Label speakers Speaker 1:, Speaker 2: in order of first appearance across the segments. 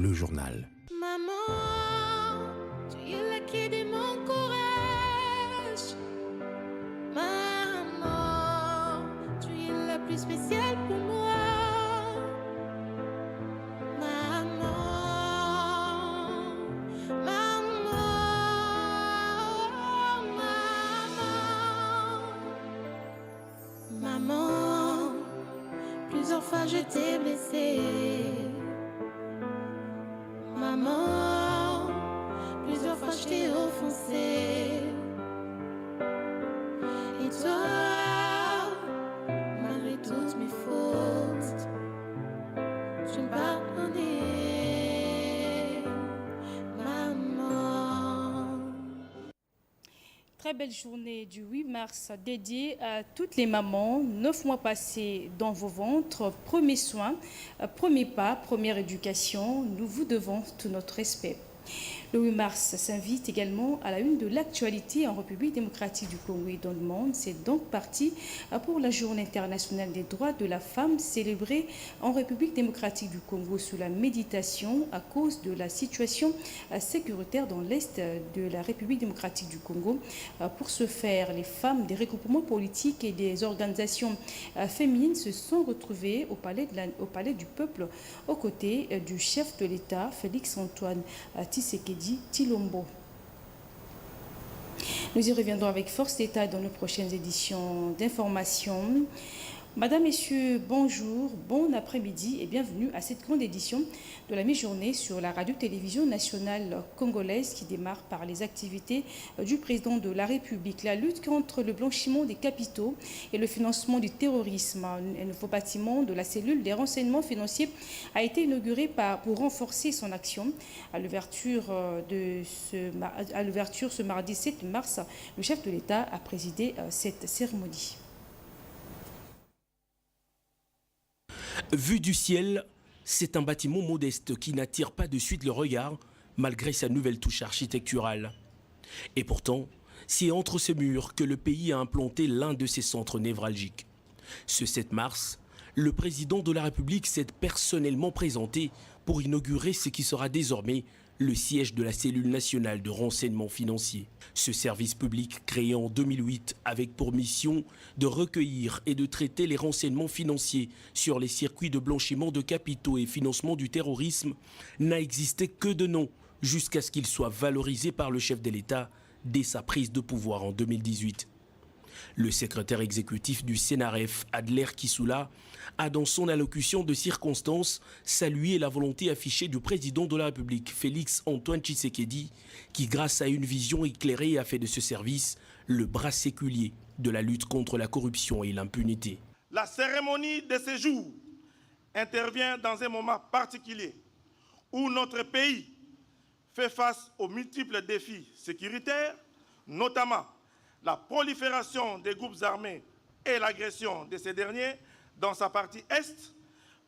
Speaker 1: le journal.
Speaker 2: Maman, tu es la clé de mon courage. Maman, tu es la plus spéciale pour moi. Maman, maman, plusieurs fois je t'ai blessée. Maman, plusieurs fois je t'ai offensé. Et toi, malgré toutes mes fautes, tu me pardonnais, maman.
Speaker 3: Très belle journée du 8 mars dédiée à toutes les mamans. 9 mois passés dans vos ventres, premiers soins, premiers pas, première éducation. Nous vous devons tout notre respect. Le 8 mars s'invite également à la une de l'actualité en République démocratique du Congo et dans le monde. C'est donc parti pour la Journée internationale des droits de la femme célébrée en République démocratique du Congo sous la méditation à cause de la situation sécuritaire dans l'est de la République démocratique du Congo. Pour ce faire, les femmes des regroupements politiques et des organisations féminines se sont retrouvées au palais du peuple aux côtés du chef de l'État, Félix-Antoine Tshisekedi Tshilombo. Nous y reviendrons avec force d'État dans nos prochaines éditions d'information. Madame, Messieurs, bonjour, bon après-midi et bienvenue à cette grande édition de la mi-journée sur la radio-télévision nationale congolaise qui démarre par les activités du président de la République. La lutte contre le blanchiment des capitaux et le financement du terrorisme. Un nouveau bâtiment de la cellule des renseignements financiers a été inauguré pour renforcer son action. À l'ouverture ce mardi 7 mars, le chef de l'État a présidé cette cérémonie.
Speaker 4: Vu du ciel, c'est un bâtiment modeste qui n'attire pas de suite le regard malgré sa nouvelle touche architecturale. Et pourtant, c'est entre ces murs que le pays a implanté l'un de ses centres névralgiques. Ce 7 mars, le président de la République s'est personnellement présenté pour inaugurer ce qui sera désormais le siège de la cellule nationale de renseignement financier. Ce service public créé en 2008 avec pour mission de recueillir et de traiter les renseignements financiers sur les circuits de blanchiment de capitaux et financement du terrorisme n'a existé que de nom jusqu'à ce qu'il soit valorisé par le chef de l'État dès sa prise de pouvoir en 2018. Le secrétaire exécutif du CNRF, Adler Kissoula, a dans son allocution de circonstance salué la volonté affichée du président de la République, Félix-Antoine Tshisekedi, qui grâce à une vision éclairée a fait de ce service le bras séculier de la lutte contre la corruption et l'impunité.
Speaker 5: La cérémonie de ce jour intervient dans un moment particulier où notre pays fait face aux multiples défis sécuritaires, notamment la prolifération des groupes armés et l'agression de ces derniers dans sa partie est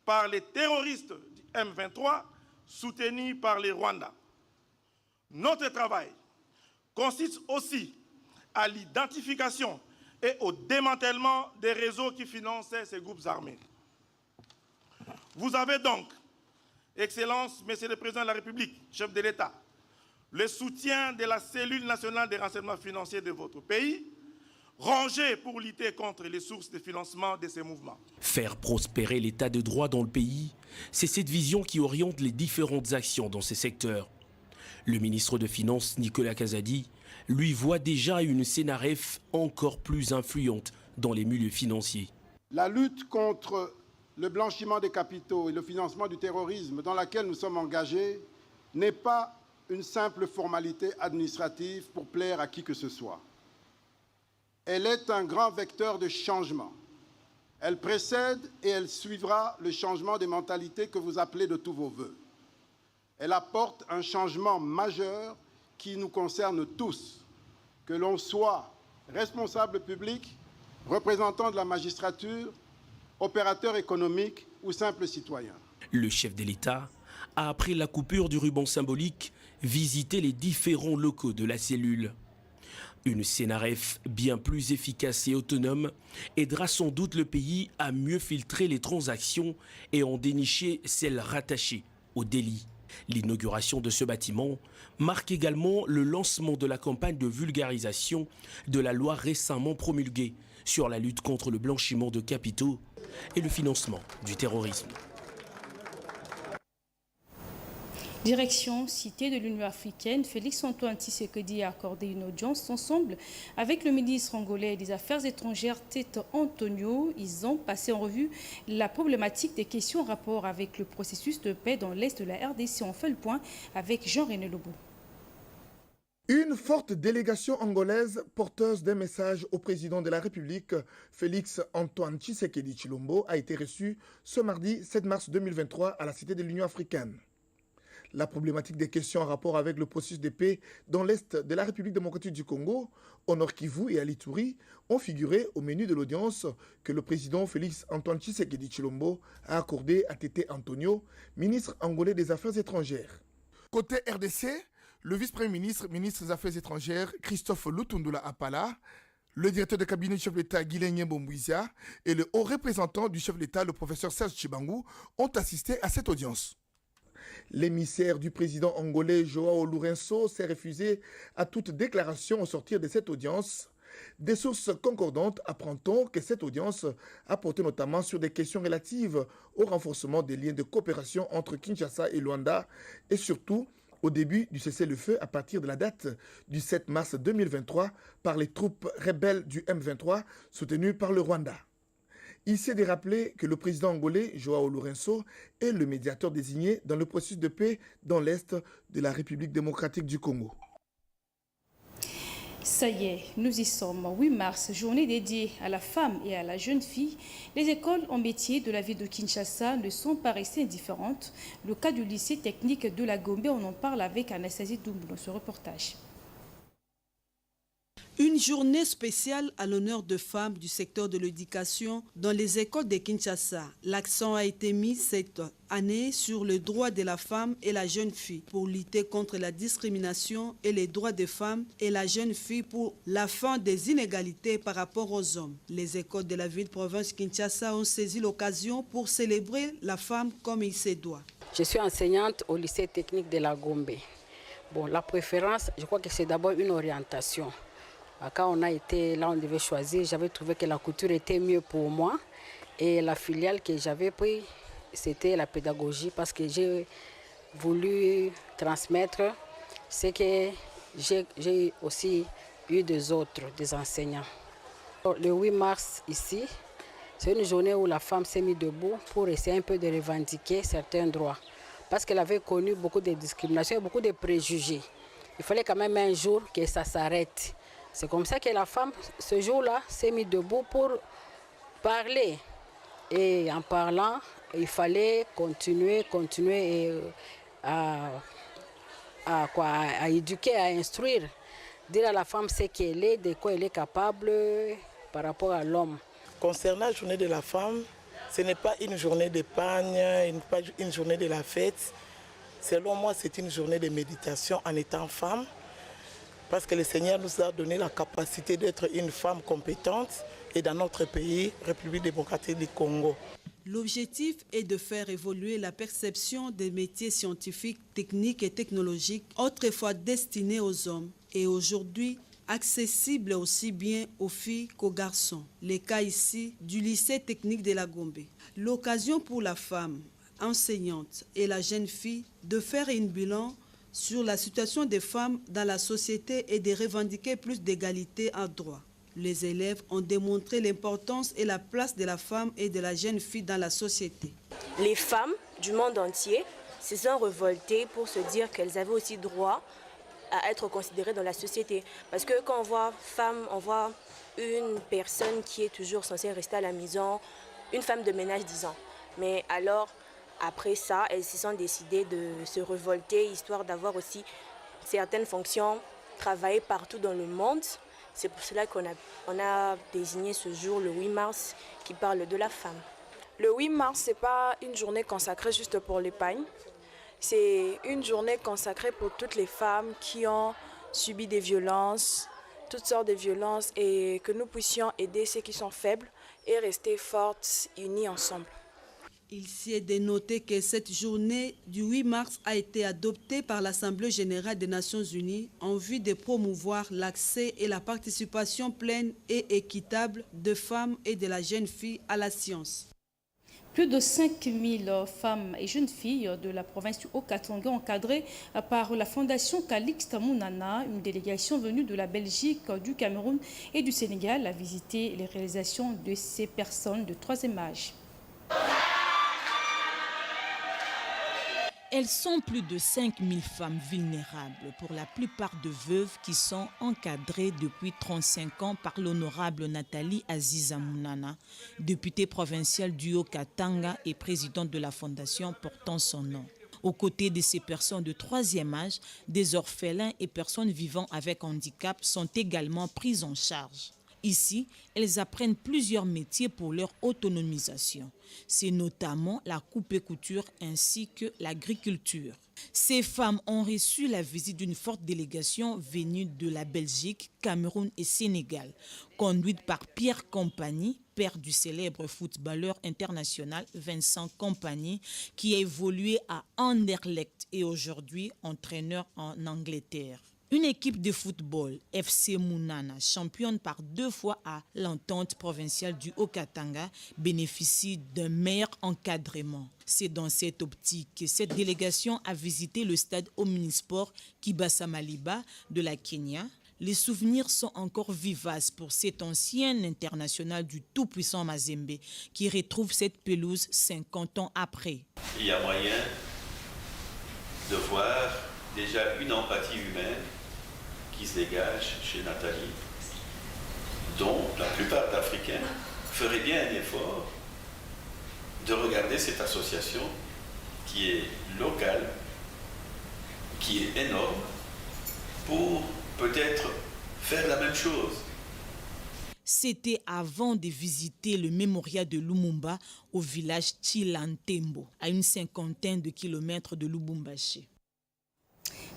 Speaker 5: par les terroristes du M23 soutenus par les Rwandais. Notre travail consiste aussi à l'identification et au démantèlement des réseaux qui finançaient ces groupes armés. Vous avez donc, Excellence, Monsieur le Président de la République, chef de l'État, le soutien de la cellule nationale des renseignements financiers de votre pays, rangée pour lutter contre les sources de financement de ces mouvements.
Speaker 4: Faire prospérer l'état de droit dans le pays, c'est cette vision qui oriente les différentes actions dans ces secteurs. Le ministre des Finances, Nicolas Kazadi, lui voit déjà une CNRF encore plus influente dans les milieux financiers.
Speaker 6: La lutte contre le blanchiment des capitaux et le financement du terrorisme dans laquelle nous sommes engagés n'est pas une simple formalité administrative pour plaire à qui que ce soit. Elle est un grand vecteur de changement. Elle précède et elle suivra le changement des mentalités que vous appelez de tous vos voeux. Elle apporte un changement majeur qui nous concerne tous, que l'on soit responsable public, représentant de la magistrature, opérateur économique ou simple citoyen.
Speaker 4: Le chef de l'État a, après la coupure du ruban symbolique, visité les différents locaux de la cellule. Une CNRF bien plus efficace et autonome aidera sans doute le pays à mieux filtrer les transactions et en dénicher celles rattachées au délit. L'inauguration de ce bâtiment marque également le lancement de la campagne de vulgarisation de la loi récemment promulguée sur la lutte contre le blanchiment de capitaux et le financement du terrorisme.
Speaker 3: Direction Cité de l'Union africaine, Félix-Antoine Tshisekedi a accordé une audience ensemble avec le ministre angolais des Affaires étrangères Tete Antonio. Ils ont passé en revue la problématique des questions en rapport avec le processus de paix dans l'Est de la RDC. On fait le point avec Jean-René Lobo.
Speaker 1: Une forte délégation angolaise porteuse d'un message au président de la République, Félix-Antoine Tshisekedi Tshilombo, a été reçue ce mardi 7 mars 2023 à la Cité de l'Union africaine. La problématique des questions en rapport avec le processus de paix dans l'Est de la République démocratique du Congo, au Nord Kivu et à l'Ituri, ont figuré au menu de l'audience que le président Félix-Antoine Tshisekedi Tshilombo a accordé à Tete Antonio, ministre angolais des Affaires étrangères. Côté RDC, le vice-premier ministre, ministre des Affaires étrangères, Christophe Lutundula Apala, le directeur de cabinet du chef de l'État, Guilain Bombouizia, et le haut représentant du chef de l'État, le professeur Serge Tshibangou, ont assisté à cette audience. L'émissaire du président angolais Joao Lourenço s'est refusé à toute déclaration au sortir de cette audience. Des sources concordantes apprend-on que cette audience a porté notamment sur des questions relatives au renforcement des liens de coopération entre Kinshasa et Luanda et surtout au début du cessez-le-feu à partir de la date du 7 mars 2023 par les troupes rebelles du M23 soutenues par le Rwanda. Il s'est de rappeler que le président angolais, Joao Lourenço, est le médiateur désigné dans le processus de paix dans l'Est de la République démocratique du Congo.
Speaker 3: Ça y est, nous y sommes. 8 mars, journée dédiée à la femme et à la jeune fille. Les écoles en métier de la ville de Kinshasa ne sont pas restées indifférentes. Le cas du lycée technique de la Gombe, on en parle avec Anastasie Doumbou dans ce reportage.
Speaker 7: Une journée spéciale à l'honneur de femmes du secteur de l'éducation dans les écoles de Kinshasa. L'accent a été mis cette année sur le droit de la femme et la jeune fille pour lutter contre la discrimination et les droits des femmes et la jeune fille pour la fin des inégalités par rapport aux hommes. Les écoles de la ville-province Kinshasa ont saisi l'occasion pour célébrer la femme comme il se doit.
Speaker 8: Je suis enseignante au lycée technique de la Gombe. Bon, la préférence, je crois que c'est d'abord une orientation. Quand on a été là, on devait choisir. J'avais trouvé que la couture était mieux pour moi. Et la filiale que j'avais prise, c'était la pédagogie parce que j'ai voulu transmettre ce que j'ai aussi eu des enseignants. Le 8 mars ici, c'est une journée où la femme s'est mise debout pour essayer un peu de revendiquer certains droits. Parce qu'elle avait connu beaucoup de discriminations et beaucoup de préjugés. Il fallait quand même un jour que ça s'arrête. C'est comme ça que la femme, ce jour-là, s'est mise debout pour parler. Et en parlant, il fallait continuer à éduquer, à instruire. Dire à la femme ce qu'elle est, de quoi elle est capable par rapport à l'homme.
Speaker 9: Concernant la journée de la femme, ce n'est pas une journée d'épargne, pas une journée de la fête. Selon moi, c'est une journée de méditation en étant femme. Parce que le Seigneur nous a donné la capacité d'être une femme compétente et dans notre pays, République démocratique du Congo.
Speaker 7: L'objectif est de faire évoluer la perception des métiers scientifiques, techniques et technologiques, autrefois destinés aux hommes et aujourd'hui accessibles aussi bien aux filles qu'aux garçons. Les cas ici du lycée technique de la Gombe. L'occasion pour la femme enseignante et la jeune fille de faire un bilan sur la situation des femmes dans la société et de revendiquer plus d'égalité en droit. Les élèves ont démontré l'importance et la place de la femme et de la jeune fille dans la société.
Speaker 10: Les femmes du monde entier se sont révoltées pour se dire qu'elles avaient aussi droit à être considérées dans la société. Parce que quand on voit femme, on voit une personne qui est toujours censée rester à la maison, une femme de ménage, disons. Mais alors, après ça, elles se sont décidées de se révolter, histoire d'avoir aussi certaines fonctions, travailler partout dans le monde. C'est pour cela qu'on a désigné ce jour, le 8 mars, qui parle de la femme.
Speaker 11: Le 8 mars, ce n'est pas une journée consacrée juste pour l'épargne. C'est une journée consacrée pour toutes les femmes qui ont subi des violences, toutes sortes de violences, et que nous puissions aider ceux qui sont faibles et rester fortes, unies ensemble.
Speaker 7: Il s'y est dénoté que cette journée du 8 mars a été adoptée par l'Assemblée générale des Nations unies en vue de promouvoir l'accès et la participation pleine et équitable de femmes et de la jeune fille à la science.
Speaker 3: Plus de 5000 femmes et jeunes filles de la province du Haut-Katanga encadrées par la Fondation Calixte Mounana, une délégation venue de la Belgique, du Cameroun et du Sénégal a visité les réalisations de ces personnes de troisième âge.
Speaker 12: Elles sont plus de 5000 femmes vulnérables, pour la plupart de veuves qui sont encadrées depuis 35 ans par l'honorable Nathalie Aziza Mounana, députée provinciale du Haut-Katanga et présidente de la fondation portant son nom. Aux côtés de ces personnes de troisième âge, des orphelins et personnes vivant avec handicap sont également prises en charge. Ici, elles apprennent plusieurs métiers pour leur autonomisation. C'est notamment la coupe et couture ainsi que l'agriculture. Ces femmes ont reçu la visite d'une forte délégation venue de la Belgique, Cameroun et Sénégal, conduite par Pierre Compagnie, père du célèbre footballeur international Vincent Compagnie, qui a évolué à Anderlecht et aujourd'hui entraîneur en Angleterre. Une équipe de football, FC Mounana, championne par 2 fois à l'entente provinciale du Haut-Katanga, bénéficie d'un meilleur encadrement. C'est dans cette optique que cette délégation a visité le stade Omnisport Kibasa Maliba de la Kenya. Les souvenirs sont encore vivaces pour cet ancien international du tout-puissant Mazembe qui retrouve cette pelouse 50 ans après.
Speaker 13: Il y a moyen de voir déjà une empathie humaine qui se dégage chez Nathalie, dont la plupart d'Africains feraient bien un effort de regarder cette association qui est locale, qui est énorme, pour peut-être faire la même chose.
Speaker 12: C'était avant de visiter le mémorial de Lumumba au village Chilantembo, à une 50aine de kilomètres de Lubumbashi.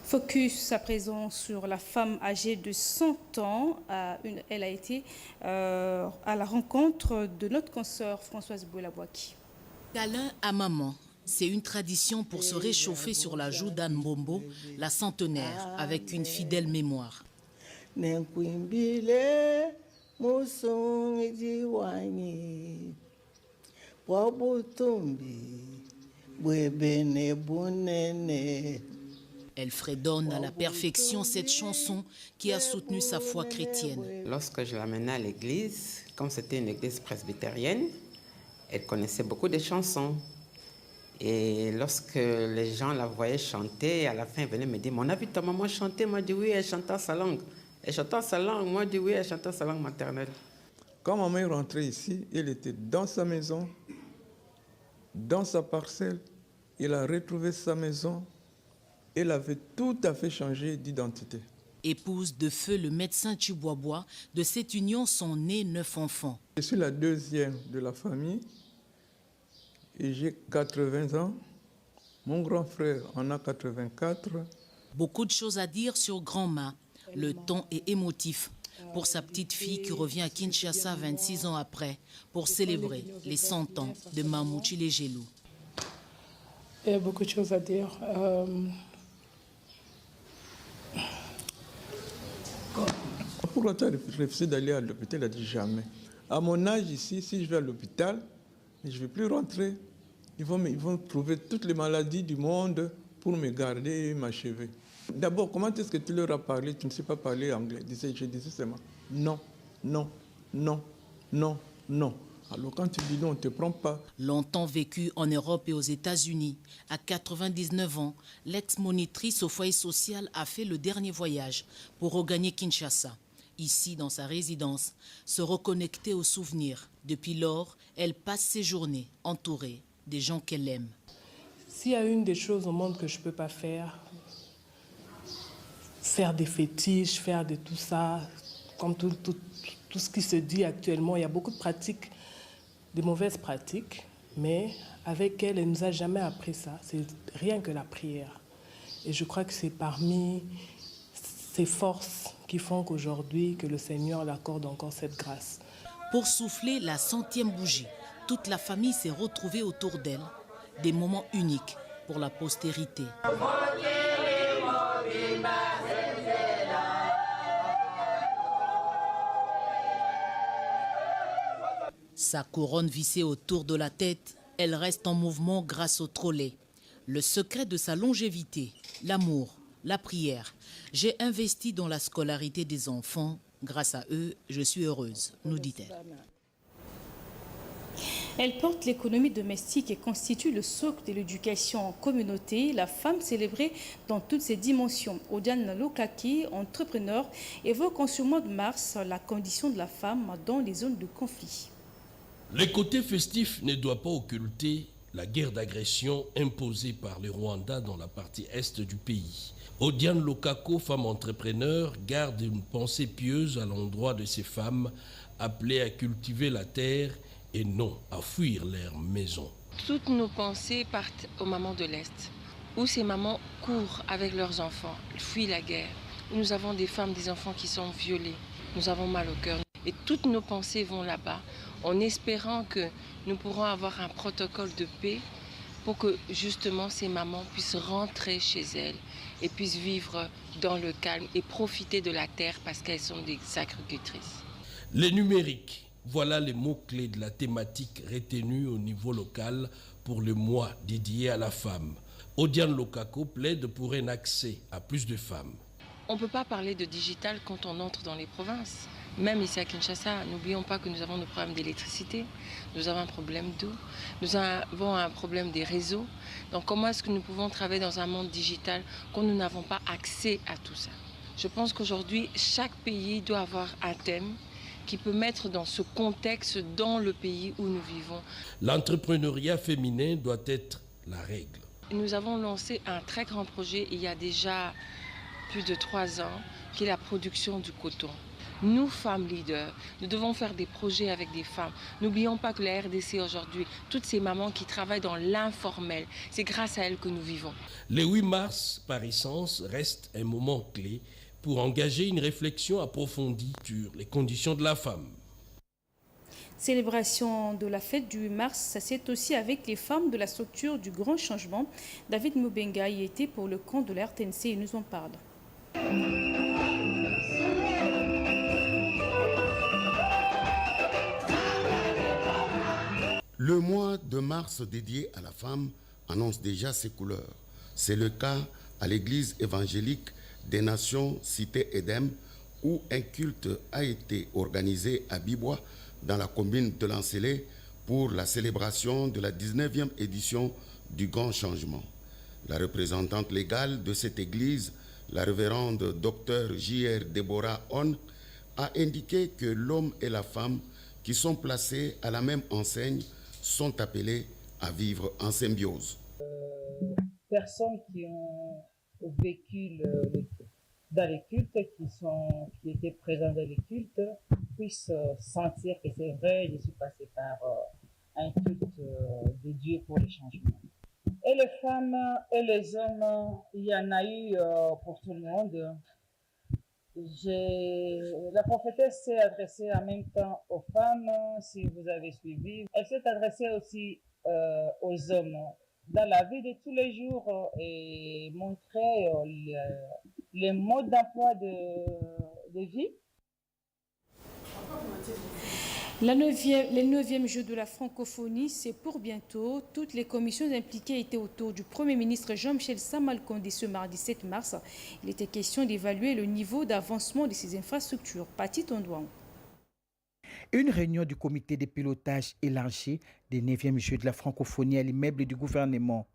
Speaker 3: Focus à présent sur la femme âgée de 100 ans. Elle a été à la rencontre de notre consoeur Françoise Boulabouaki.
Speaker 14: Câlin à maman, c'est une tradition pour se réchauffer sur la joue d'Anne Bombo, la centenaire, avec une fidèle mémoire. Elle fredonne à la perfection cette chanson qui a soutenu sa foi chrétienne.
Speaker 15: Lorsque je l'amenais à l'église, comme c'était une église presbytérienne, elle connaissait beaucoup de chansons. Et lorsque les gens la voyaient chanter, à la fin, ils venaient me dire, on a vu ta maman chanter. Moi, je dis oui, elle chantait en sa langue. Elle chantait en sa langue. Moi, je dis oui, elle chantait en sa langue maternelle.
Speaker 16: Quand maman est rentrée ici, elle était dans sa maison, dans sa parcelle. Elle a retrouvé sa maison. Elle avait tout à fait changé d'identité.
Speaker 14: Épouse de feu le médecin Chiboaboua, de cette union sont nés 9 enfants.
Speaker 16: Je suis la deuxième de la famille et j'ai 80 ans. Mon grand frère en a 84.
Speaker 14: Beaucoup de choses à dire sur Grand-Ma. Le ton est émotif pour sa petite fille qui revient à Kinshasa 26 ans après pour célébrer les 100 ans de Mamouchi Légelou.
Speaker 17: Il y a beaucoup de choses à dire.
Speaker 16: Pourquoi tu as refusé d'aller à l'hôpital? Elle a dit jamais. À mon âge ici, si je vais à l'hôpital, je ne vais plus rentrer. Ils vont trouver toutes les maladies du monde pour me garder et m'achever. D'abord, comment est-ce que tu leur as parlé? Tu ne sais pas parler anglais. Je disais seulement non, non, non, non, non. Alors quand tu dis non, on ne te prend pas.
Speaker 14: Longtemps vécu en Europe et aux États-Unis, à 99 ans, l'ex-monitrice au foyer social a fait le dernier voyage pour regagner Kinshasa. Ici, dans sa résidence, se reconnecter aux souvenirs. Depuis lors, elle passe ses journées entourée des gens qu'elle aime.
Speaker 17: S'il y a une des choses au monde que je ne peux pas faire des fétiches, faire de tout ça, comme tout ce qui se dit actuellement, il y a beaucoup de pratiques, de mauvaises pratiques, mais avec elle, elle ne nous a jamais appris ça. C'est rien que la prière. Et je crois que c'est parmi ces forces qui font qu'aujourd'hui, que le Seigneur l'accorde encore cette grâce.
Speaker 14: Pour souffler la 100e bougie, Toute la famille s'est retrouvée autour d'elle. Des moments uniques pour la postérité. Sa couronne vissée autour de la tête, elle reste en mouvement grâce au trolley. Le secret de sa longévité, l'amour, la prière. J'ai investi dans la scolarité des enfants. Grâce à eux, je suis heureuse, nous dit-elle.
Speaker 3: Elle porte l'économie domestique et constitue le socle de l'éducation en communauté. La femme célébrée dans toutes ses dimensions. Odiane Lokaki, entrepreneur, évoque en ce mois de mars la condition de la femme dans les zones de conflit.
Speaker 18: Le côté festif ne doit pas occulter la guerre d'agression imposée par le Rwanda dans la partie est du pays. Odiane Lokako, femme entrepreneur, garde une pensée pieuse à l'endroit de ces femmes appelées à cultiver la terre et non à fuir leur maison.
Speaker 19: Toutes nos pensées partent aux mamans de l'Est, où ces mamans courent avec leurs enfants, fuient la guerre. Nous avons des femmes, des enfants qui sont violés. Nous avons mal au cœur. Et toutes nos pensées vont là-bas, en espérant que nous pourrons avoir un protocole de paix pour que justement ces mamans puissent rentrer chez elles et puissent vivre dans le calme et profiter de la terre parce qu'elles sont des agricultrices.
Speaker 18: Les numériques, voilà les mots-clés de la thématique retenue au niveau local pour le mois dédié à la femme. Odiane Lokako plaide pour un accès à plus de femmes.
Speaker 19: On ne peut pas parler de digital quand on entre dans les provinces. Même ici à Kinshasa, n'oublions pas que nous avons des problèmes d'électricité, nous avons un problème d'eau, nous avons un problème des réseaux. Donc comment est-ce que nous pouvons travailler dans un monde digital quand nous n'avons pas accès à tout ça? Je pense qu'aujourd'hui, chaque pays doit avoir un thème qui peut mettre dans ce contexte dans le pays où nous vivons.
Speaker 18: L'entrepreneuriat féminin doit être la règle.
Speaker 19: Nous avons lancé un très grand projet il y a déjà plus de 3 ans, qui est la production du coton. Nous, femmes leaders, nous devons faire des projets avec des femmes. N'oublions pas que la RDC aujourd'hui, toutes ces mamans qui travaillent dans l'informel, c'est grâce à elles que nous vivons.
Speaker 18: Le 8 mars, par essence, reste un moment clé pour engager une réflexion approfondie sur les conditions de la femme.
Speaker 3: Célébration de la fête du 8 mars, c'est aussi avec les femmes de la structure du Grand Changement. David Mubenga y était pour le compte de la RTNC et nous en parle.
Speaker 20: Le mois de mars dédié à la femme annonce déjà ses couleurs. C'est le cas à l'église évangélique des Nations Cité Édem où un culte a été organisé à Bibois dans la commune de Lancélé pour la célébration de la 19e édition du Grand Changement. La représentante légale de cette église, la révérende Dr J.R. Deborah On, a indiqué que l'homme et la femme qui sont placés à la même enseigne sont appelés à vivre en symbiose.
Speaker 21: Personnes qui ont vécu dans les cultes, qui étaient présents dans les cultes, puissent sentir que c'est vrai, je suis passé par un culte de Dieu pour le changement. Et les femmes et les hommes, il y en a eu pour tout le monde. La prophétesse s'est adressée en même temps aux femmes, si vous avez suivi. Elle s'est adressée aussi aux hommes dans la vie de tous les jours et montrer les modes d'emploi de vie.
Speaker 3: Les 9e Jeux de la francophonie, c'est pour bientôt. Toutes les commissions impliquées étaient autour du Premier ministre Jean-Michel Sama-Lukonde ce mardi 7 mars. Il était question d'évaluer le niveau d'avancement de ces infrastructures. Pati Tondouan.
Speaker 22: Une réunion du comité de pilotage élargi des 9e Jeux de la francophonie à l'immeuble du gouvernement.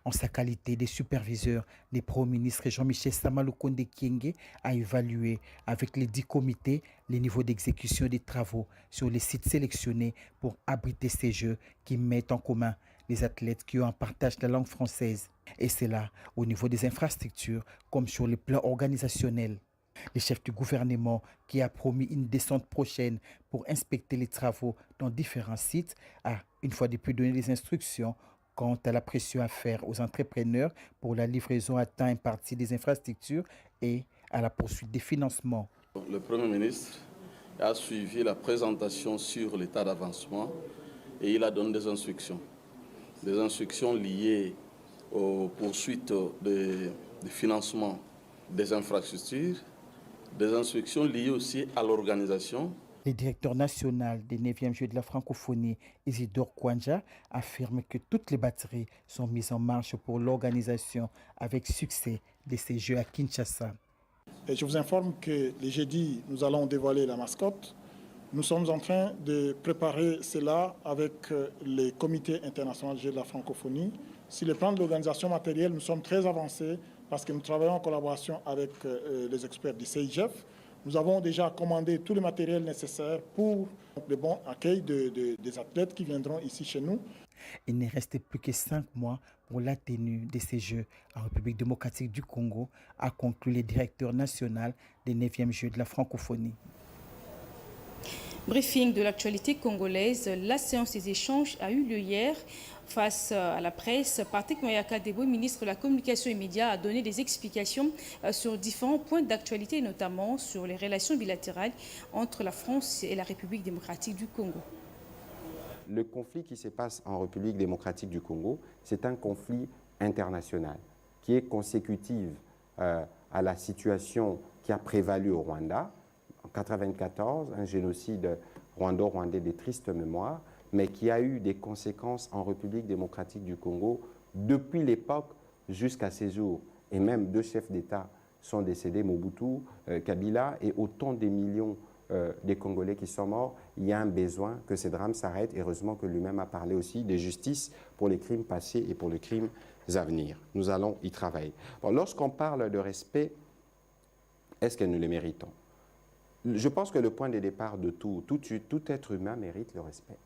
Speaker 22: En sa qualité de superviseur, le Premier ministre Jean-Michel Sama-Lukonde Kyenge a évalué avec les 10 comités les niveaux d'exécution des travaux sur les sites sélectionnés pour abriter ces Jeux qui mettent en commun les athlètes qui ont en partage la langue française. Et c'est là, au niveau des infrastructures, comme sur le plan organisationnel. Le chef du gouvernement, qui a promis une descente prochaine pour inspecter les travaux dans différents sites, a une fois de plus donné des instructions quant à la pression à faire aux entrepreneurs pour la livraison à temps imparti des infrastructures et à la poursuite des financements.
Speaker 23: Le Premier ministre a suivi la présentation sur l'état d'avancement
Speaker 2: et il a donné des instructions liées aux poursuites de financement des infrastructures, des instructions liées aussi à l'organisation.
Speaker 22: Le directeur national des 9e Jeux de la francophonie, Isidore Kwanja, affirme que toutes les batteries sont mises en marche pour l'organisation avec succès de ces Jeux à Kinshasa.
Speaker 5: Et je vous informe que le jeudi, nous allons dévoiler la mascotte. Nous sommes en train de préparer cela avec le comité international des Jeux de la francophonie. Sur le plan de l'organisation matérielle, nous sommes très avancés parce que nous travaillons en collaboration avec les experts du CIGF. Nous avons déjà commandé tout le matériel nécessaire pour le bon accueil des athlètes qui viendront ici chez nous.
Speaker 22: Il ne reste plus que 5 mois pour la tenue de ces Jeux en République démocratique du Congo, a conclu le directeur national des 9e Jeux de la francophonie.
Speaker 3: Briefing de l'actualité congolaise. La séance des échanges a eu lieu hier. Face à la presse, Patrick Moyaka Debo, ministre de la Communication et Médias, a donné des explications sur différents points d'actualité, notamment sur les relations bilatérales entre la France et la République démocratique du Congo.
Speaker 23: Le conflit qui se passe en République démocratique du Congo, c'est un conflit international qui est consécutif à la situation qui a prévalu au Rwanda. En 1994, un génocide rwando-rwandais de triste mémoire, mais qui a eu des conséquences en République démocratique du Congo depuis l'époque jusqu'à ces jours. Et même 2 chefs d'État sont décédés, Mobutu, Kabila, et autant des millions des Congolais qui sont morts. Il y a un besoin que ces drames s'arrêtent. Heureusement que lui-même a parlé aussi de justice pour les crimes passés et pour les crimes à venir. Nous allons y travailler. Bon, lorsqu'on parle de respect, est-ce que nous le méritons? Je pense que le point de départ de tout être humain mérite le respect.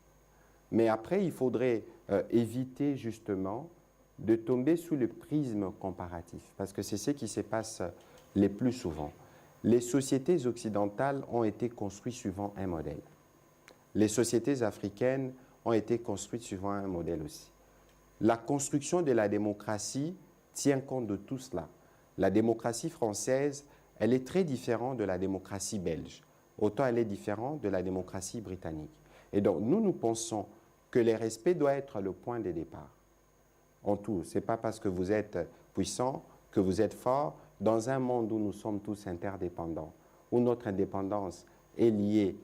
Speaker 23: Mais après, il faudrait éviter justement de tomber sous le prisme comparatif, parce que c'est ce qui se passe le plus souvent. Les sociétés occidentales ont été construites suivant un modèle. Les sociétés africaines ont été construites suivant un modèle aussi. La construction de la démocratie tient compte de tout cela. La démocratie française, elle est très différente de la démocratie belge. Autant elle est différente de la démocratie britannique. Et donc, nous pensons que le respect doit être le point de départ. En tout, ce n'est pas parce que vous êtes puissant que vous êtes fort dans un monde où nous sommes tous interdépendants, où notre indépendance est liée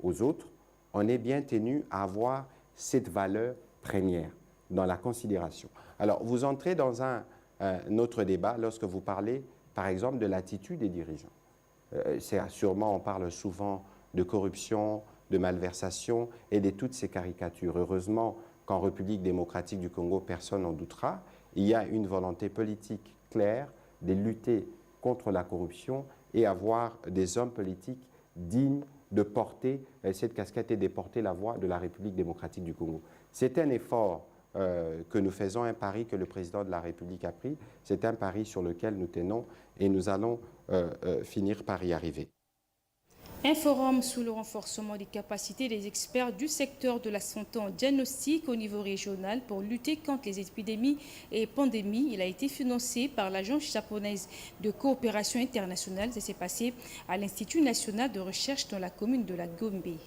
Speaker 23: aux autres, on est bien tenu à avoir cette valeur première dans la considération. Alors, vous entrez dans un autre débat lorsque vous parlez, par exemple, de l'attitude des dirigeants. Sûrement, on parle souvent de corruption, de malversation et de toutes ces caricatures. Heureusement qu'en République démocratique du Congo, personne n'en doutera, il y a une volonté politique claire de lutter contre la corruption et avoir des hommes politiques dignes de porter cette casquette et de porter la voix de la République démocratique du Congo. C'est un effort que nous faisons, un pari que le président de la République a pris. C'est un pari sur lequel nous tenons et nous allons finir par y arriver.
Speaker 3: Un forum sous le renforcement des capacités des experts du secteur de la santé en diagnostic au niveau régional pour lutter contre les épidémies et pandémies. Il a été financé par l'Agence japonaise de coopération internationale. Ça s'est passé à l'Institut national de recherche dans la commune de la Gombe.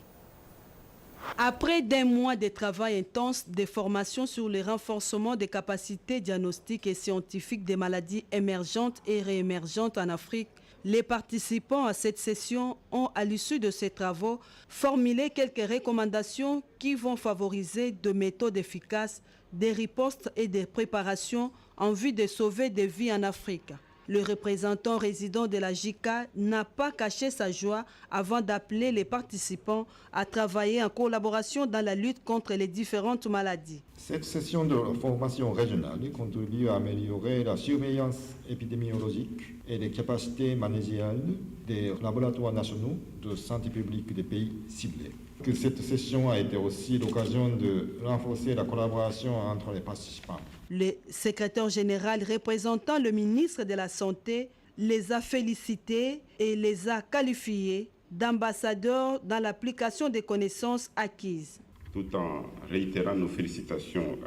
Speaker 7: Après des mois de travail intense, de formation sur le renforcement des capacités diagnostiques et scientifiques des maladies émergentes et réémergentes en Afrique, les participants à cette session ont, à l'issue de ces travaux, formulé quelques recommandations qui vont favoriser de méthodes efficaces, des ripostes et des préparations en vue de sauver des vies en Afrique. Le représentant résident de la JICA n'a pas caché sa joie avant d'appeler les participants à travailler en collaboration dans la lutte contre les différentes maladies.
Speaker 24: Cette session de formation régionale contribue à améliorer la surveillance épidémiologique et les capacités managériales des laboratoires nationaux de santé publique des pays ciblés. Que cette session a été aussi l'occasion de renforcer la collaboration entre les participants.
Speaker 7: Le secrétaire général représentant le ministre de la Santé les a félicités et les a qualifiés d'ambassadeurs dans l'application des connaissances acquises.
Speaker 25: Tout en réitérant nos félicitations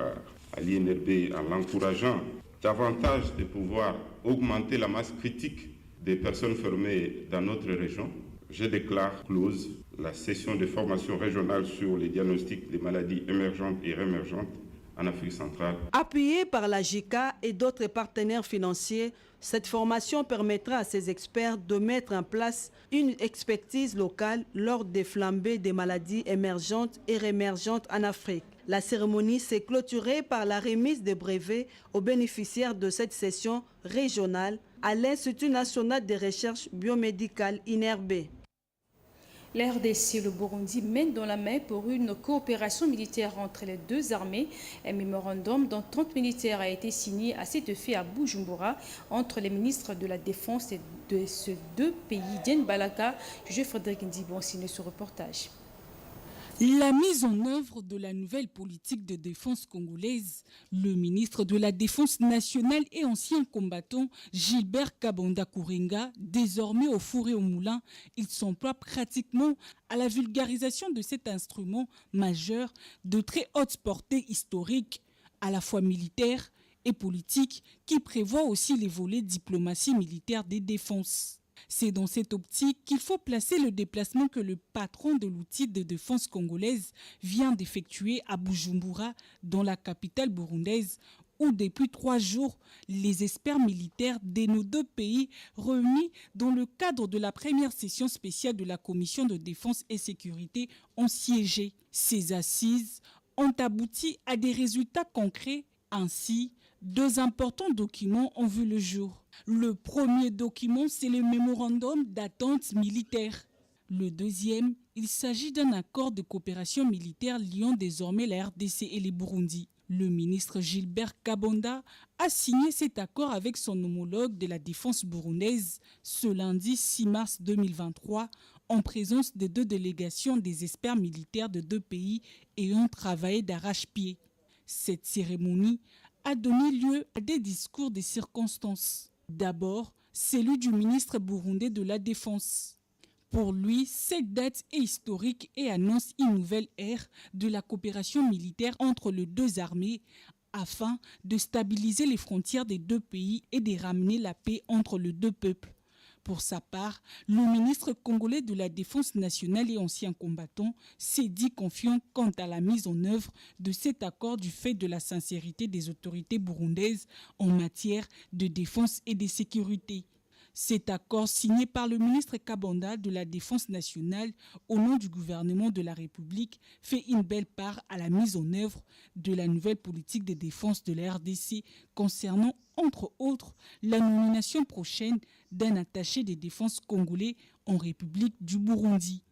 Speaker 25: à l'INRB en l'encourageant davantage de pouvoir augmenter la masse critique des personnes formées dans notre région, je déclare close la session de formation régionale sur les diagnostics des maladies émergentes et réemergentes en Afrique centrale.
Speaker 7: Appuyée par la JICA et d'autres partenaires financiers, cette formation permettra à ces experts de mettre en place une expertise locale lors des flambées des maladies émergentes et réemergentes en Afrique. La cérémonie s'est clôturée par la remise des brevets aux bénéficiaires de cette session régionale à l'Institut national de recherche biomédicale INRB.
Speaker 3: La RDC et le Burundi mènent dans la main pour une coopération militaire entre les deux armées. Un mémorandum d'entente militaire a été signé à cet effet à Bujumbura entre les ministres de la Défense de ces deux pays. Diane Balaka, juge Frédéric Ndibon signe ce reportage.
Speaker 1: La mise en œuvre de la nouvelle politique de défense congolaise, le ministre de la Défense nationale et ancien combattant Gilbert Kabonda Kourenga, désormais au four et au moulin, il s'emploie pratiquement à la vulgarisation de cet instrument majeur de très haute portée historique, à la fois militaire et politique, qui prévoit aussi les volets diplomatie militaire des défenses. C'est dans cette optique qu'il faut placer le déplacement que le patron de l'outil de défense congolaise vient d'effectuer à Bujumbura, dans la capitale burundaise, où depuis 3 jours, les experts militaires de nos deux pays réunis dans le cadre de la première session spéciale de la Commission de défense et sécurité ont siégé. Ces assises ont abouti à des résultats concrets. Ainsi, 2 importants documents ont vu le jour. Le premier document, c'est le mémorandum d'attente militaire. Le deuxième, il s'agit d'un accord de coopération militaire liant désormais la RDC et les Burundi. Le ministre Gilbert Kabonda a signé cet accord avec son homologue de la défense burundaise ce lundi 6 mars 2023 en présence des 2 délégations des experts militaires de 2 pays ayant travaillé d'arrache-pied. Cette cérémonie a donné lieu à des discours de circonstances. D'abord, celui du ministre burundais de la Défense. Pour lui, cette date est historique et annonce une nouvelle ère de la coopération militaire entre les 2 armées afin de stabiliser les frontières des 2 pays et de ramener la paix entre les 2 peuples. Pour sa part, le ministre congolais de la Défense nationale et ancien combattant s'est dit confiant quant à la mise en œuvre de cet accord du fait de la sincérité des autorités burundaises en matière de défense et de sécurité. Cet accord signé par le ministre Kabonda de la Défense nationale au nom du gouvernement de la République fait une belle part à la mise en œuvre de la nouvelle politique de défense de la RDC concernant, entre autres, la nomination prochaine d'un attaché de défense congolais en République du Burundi.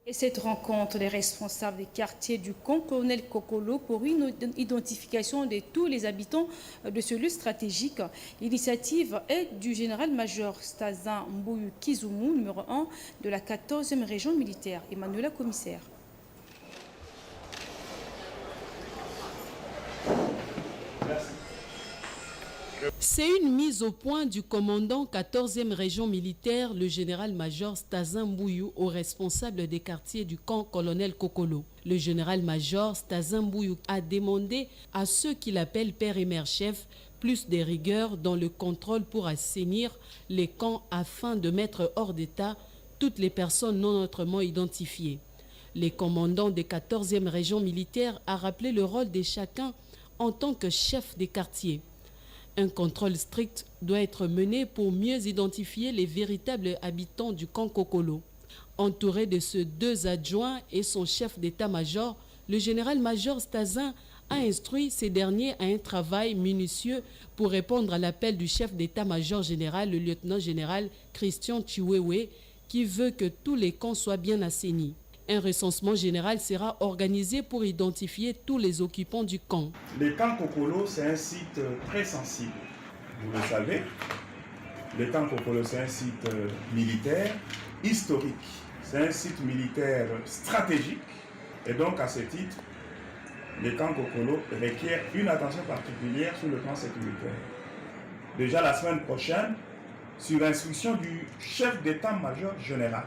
Speaker 3: Et cette rencontre des responsables des quartiers du camp Colonel Kokolo pour une identification de tous les habitants de ce lieu stratégique. L'initiative est du général-major Stazan Mbuyu Kizumu, numéro 1 de la 14e région militaire. Emmanuela Commissaire.
Speaker 4: C'est une mise au point du commandant 14e région militaire, le général-major Stazan Mbuyu, au responsable des quartiers du camp Colonel Kokolo. Le général-major Stazan Mbuyu a demandé à ceux qu'il appelle père et mère chef plus de rigueur dans le contrôle pour assainir les camps afin de mettre hors d'état toutes les personnes non autrement identifiées. Le commandant des 14e région militaire a rappelé le rôle de chacun en tant que chef des quartiers. Un contrôle strict doit être mené pour mieux identifier les véritables habitants du camp Kokolo. Entouré de ses 2 adjoints et son chef d'état-major, le général-major Stazan a instruit ces derniers à un travail minutieux pour répondre à l'appel du chef d'état-major général, le lieutenant-général Christian Chiwewe, qui veut que tous les camps soient bien assainis. Un recensement général sera organisé pour identifier tous les occupants du camp.
Speaker 6: Le camp Kokolo, c'est un site très sensible. Vous le savez, le camp Kokolo, c'est un site militaire historique. C'est un site militaire stratégique. Et donc, à ce titre, le camp Kokolo requiert une attention particulière sur le plan sécuritaire. Déjà la semaine prochaine, sur instruction du chef d'état-major général,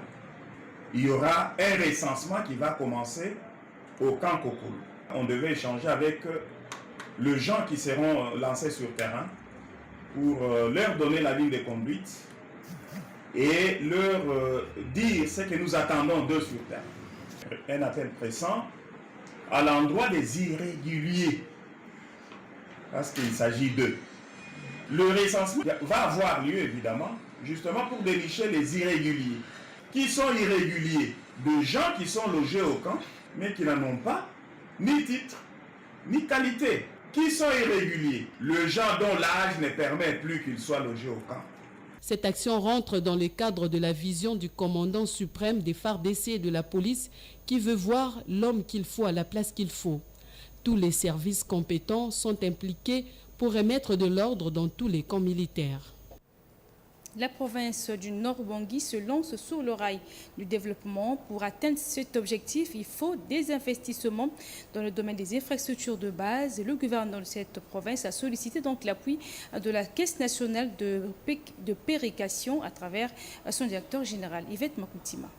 Speaker 6: il y aura un recensement qui va commencer au camp Kokolo. On devait échanger avec les gens qui seront lancés sur terrain pour leur donner la ligne de conduite et leur dire ce que nous attendons d'eux sur terre. Un appel pressant à l'endroit des irréguliers, parce qu'il s'agit d'eux. Le recensement va avoir lieu, évidemment, justement pour dénicher les irréguliers. Qui sont irréguliers? De gens qui sont logés au camp, mais qui n'en ont pas ni titre, ni qualité. Qui sont irréguliers? Le gens dont l'âge ne permet plus qu'ils soient logés au camp.
Speaker 4: Cette action rentre dans le cadre de la vision du commandant suprême des FARDC et de la police qui veut voir l'homme qu'il faut à la place qu'il faut. Tous les services compétents sont impliqués pour remettre de l'ordre dans tous les camps militaires.
Speaker 3: La province du Nord-Bangui se lance sur le rail du développement. Pour atteindre cet objectif, il faut des investissements dans le domaine des infrastructures de base. Le gouverneur de cette province a sollicité donc l'appui de la Caisse nationale de péréquation à travers son directeur général, Yvette Makoutima.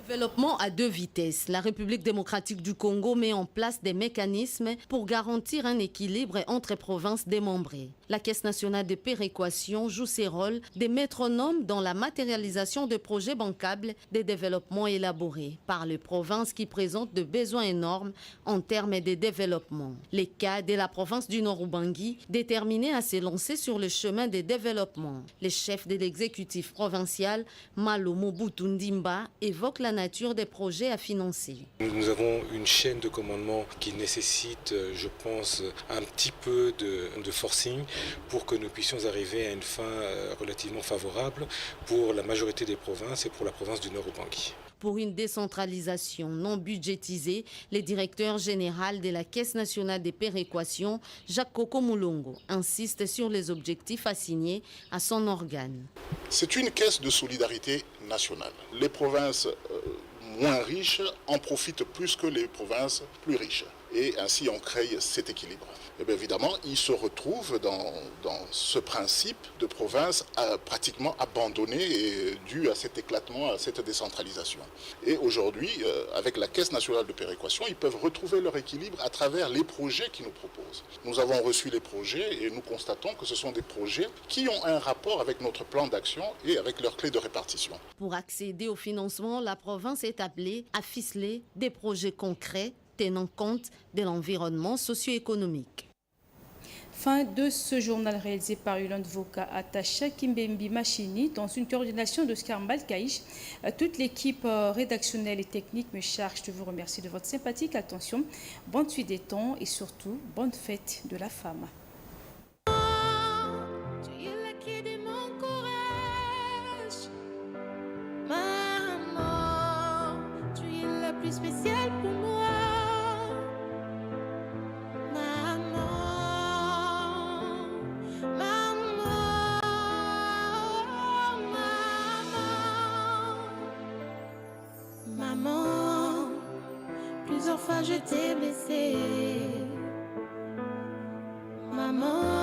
Speaker 8: Développement à deux vitesses. La République démocratique du Congo met en place des mécanismes pour garantir un équilibre entre provinces démembrées. La Caisse nationale de péréquation joue ses rôles de métronome dans la matérialisation de projets bancables de développement élaborés par les provinces qui présentent de besoins énormes en termes de développement. Les cas de la province du Nord-Ubangi déterminés à se lancer sur le chemin de développement. Le chef de l'exécutif provincial, Malomo Butundimba, évoque la nature des projets à financer.
Speaker 9: Nous avons une chaîne de commandement qui nécessite, je pense, un petit peu de forcing pour que nous puissions arriver à une fin relativement favorable pour la majorité des provinces et pour la province du Nord-Ubangi.
Speaker 8: Pour une décentralisation non budgétisée, le directeur général de la Caisse nationale de péréquation, Jacques Koko Moulongo, insiste sur les objectifs assignés à son organe.
Speaker 10: C'est une caisse de solidarité nationale. Les provinces moins riches en profitent plus que les provinces plus riches. Et ainsi, on crée cet équilibre. Et bien évidemment, il se retrouve dans ce principe de province pratiquement abandonnée et dû à cet éclatement, à cette décentralisation. Et aujourd'hui, avec la Caisse nationale de péréquation, ils peuvent retrouver leur équilibre à travers les projets qu'ils nous proposent. Nous avons reçu les projets et nous constatons que ce sont des projets qui ont un rapport avec notre plan d'action et avec leur clé de répartition.
Speaker 8: Pour accéder au financement, la province est appelée à ficeler des projets concrets tenant compte de l'environnement socio-économique.
Speaker 3: Fin de ce journal réalisé par Yolande Voka Atacha Kimbembi Machini dans une coordination de Skarbal Kaïch. Toute l'équipe rédactionnelle et technique me charge de vous remercier de votre sympathique attention. Bonne suite des temps et surtout bonne fête de la femme.
Speaker 11: Tu es la clé de mon courage, maman. Tu es la plus spéciale pour moi. Plusieurs fois je t'ai blessé, maman.